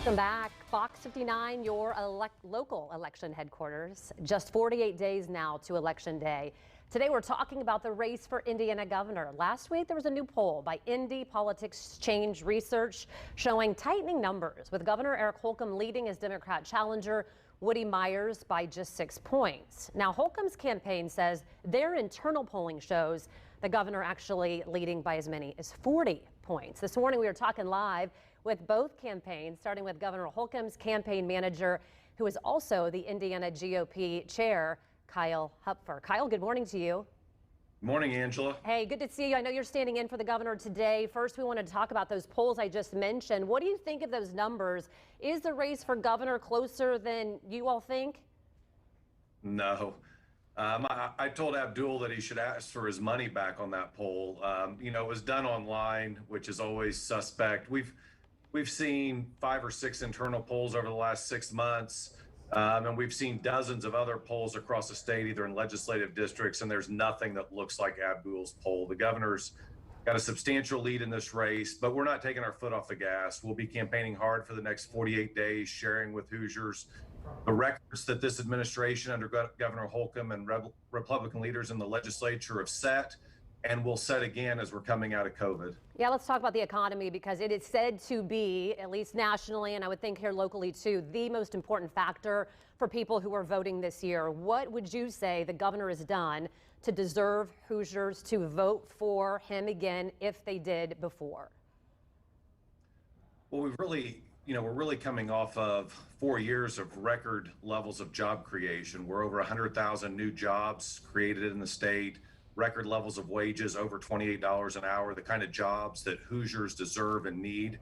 Welcome back. Fox 59, your local election headquarters. Just 48 days now to Election Day. Today we're talking about the race for Indiana governor. Last week there was a new poll by Indy Politics Change Research showing tightening numbers, with Governor Eric Holcomb leading his Democrat challenger Woody Myers by just 6 points. Now Holcomb's campaign says their internal polling shows the governor actually leading by as many as 40 points. This morning we were talking live with both campaigns, starting with Governor Holcomb's campaign manager, who is also the Indiana GOP chair, Kyle Hupfer. Kyle, good morning to you. Morning, Angela. Hey, good to see you. I know you're standing in for the governor today. First, we wanted to talk about those polls I just mentioned. What do you think of those numbers? Is the race for governor closer than you all think? No. I told Abdul that he should ask for his money back on that poll. It was done online, which is always suspect. We've seen 5 or 6 internal polls over the last 6 months, and we've seen dozens of other polls across the state, either in legislative districts, and there's nothing that looks like Abdul's poll. The governor's got a substantial lead in this race, but we're not taking our foot off the gas. We'll be campaigning hard for the next 48 days, sharing with Hoosiers the records that this administration under Governor Holcomb and Republican leaders in the legislature have set, and we'll set again as we're coming out of COVID. Yeah, let's talk about the economy, because it is said to be, at least nationally, and I would think here locally too, the most important factor for people who are voting this year. What would you say the governor has done to deserve Hoosiers to vote for him again if they did before? Well, we're really coming off of 4 years of record levels of job creation. We're over 100,000 new jobs created in the state, record levels of wages, over $28 an hour, the kind of jobs that Hoosiers deserve and need.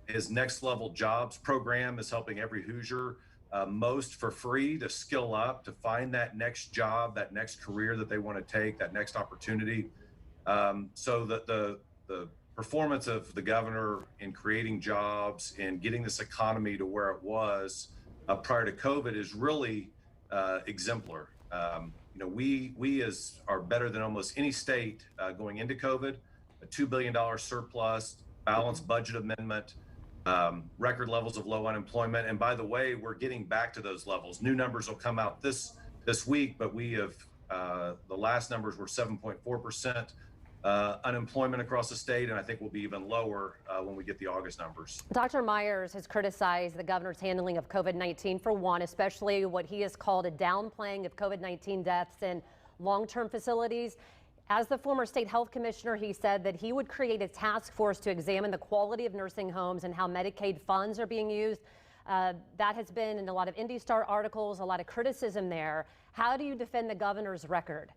His Next Level Jobs program is helping every Hoosier, most for free, to skill up, to find that next job, that next career that they want to take, that next opportunity. So that the performance of the governor in creating jobs and getting this economy to where it was prior to COVID is really exemplar. We are better than almost any state going into COVID. A $2 billion surplus, balanced budget amendment, record levels of low unemployment. And by the way, we're getting back to those levels. New numbers will come out this week, but we have the last numbers were 7.4%. Unemployment across the state, and I think will be even lower when we get the August numbers. Dr. Myers has criticized the governor's handling of COVID-19 for one, especially what he has called a downplaying of COVID-19 deaths in long-term facilities. As the former state health commissioner, he said that he would create a task force to examine the quality of nursing homes and how Medicaid funds are being used. That has been in a lot of Indy Star articles, a lot of criticism there. How do you defend the governor's record?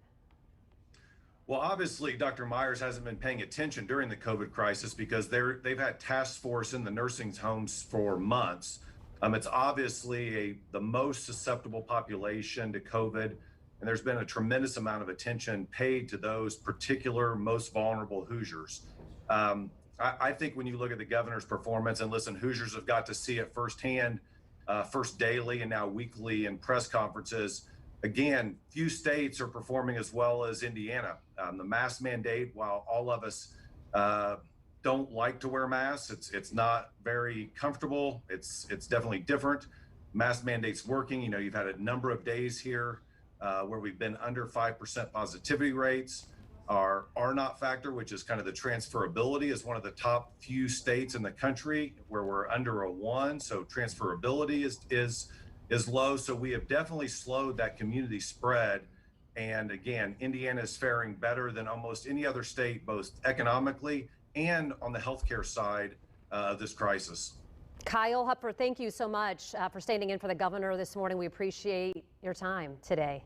Well, obviously, Dr. Myers hasn't been paying attention during the COVID crisis because they've had task force in the nursing homes for months. It's obviously the most susceptible population to COVID, and there's been a tremendous amount of attention paid to those particular most vulnerable Hoosiers. I think when you look at the governor's performance, and listen, Hoosiers have got to see it firsthand, first daily and now weekly in press conferences. Again, few states are performing as well as Indiana. The mask mandate, while all of us don't like to wear masks, it's not very comfortable. It's definitely different. Mask mandate's working. You've had a number of days here where we've been under 5% positivity rates. Our R-naught factor, which is kind of the transferability, is one of the top few states in the country where we're under a 1. So transferability is low. So we have definitely slowed that community spread. And again, Indiana is faring better than almost any other state, both economically and on the healthcare side of this crisis. Kyle Hupfer, thank you so much for standing in for the governor this morning. We appreciate your time today.